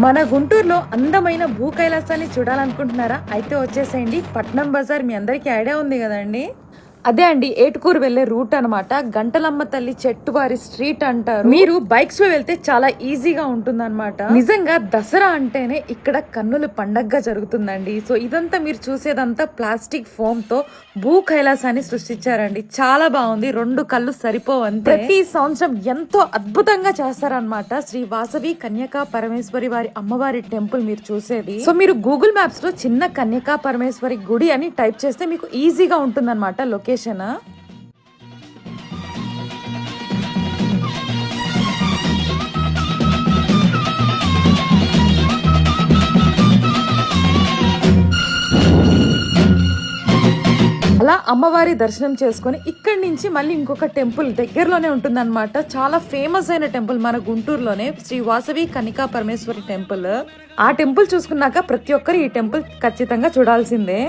మన గుంటూరులో అందమైన భూ కైలాసాన్ని చూడాలనుకుంటున్నారా? అయితే వచ్చేసేయండి. పట్నం బజార్ మీ అందరికీ ఐడియా ఉంది కదండి. అదే అండి ఏటుకూరు వెళ్లే రూట్ అనమాట. గంటలమ్మ తల్లి చెట్టువారి స్ట్రీట్ అంటారు. మీరు బైక్స్ లో వెళ్తే చాలా ఈజీగా ఉంటుందన్నమాట. నిజంగా దసరా అంటేనే ఇక్కడ కన్నుల పండగగా జరుగుతుందండి. సో ఇదంతా మీరు చూసేదంతా ప్లాస్టిక్ ఫోమ్ తో భూ కైలాసాన్ని సృష్టించారండి. చాలా బాగుంది. 2 కళ్ళు సరిపోవంతే. ప్రతి సంవత్సరం ఎంతో అద్భుతంగా చేస్తారనమాట. శ్రీ వాసవి కన్యకా పరమేశ్వరి వారి అమ్మవారి టెంపుల్ మీరు చూసేది. సో మీరు గూగుల్ మ్యాప్స్ లో చిన్న కన్యకా పరమేశ్వరి గుడి అని టైప్ చేస్తే మీకు ఈజీగా ఉంటుందన్నమాట లొకేషన్. అలా అమ్మవారి దర్శనం చేసుకుని ఇక్కడి నుంచి మళ్ళీ ఇంకొక టెంపుల్ దగ్గరలోనే ఉంటుందన్నమాట. చాలా ఫేమస్ అయిన టెంపుల్ మన గుంటూరులోనే, శ్రీ వాసవి కన్యకా పరమేశ్వరి టెంపుల్. ఆ టెంపుల్ చూసుకున్నాక ప్రతి ఒక్కరు ఈ టెంపుల్ ఖచ్చితంగా చూడాల్సిందే.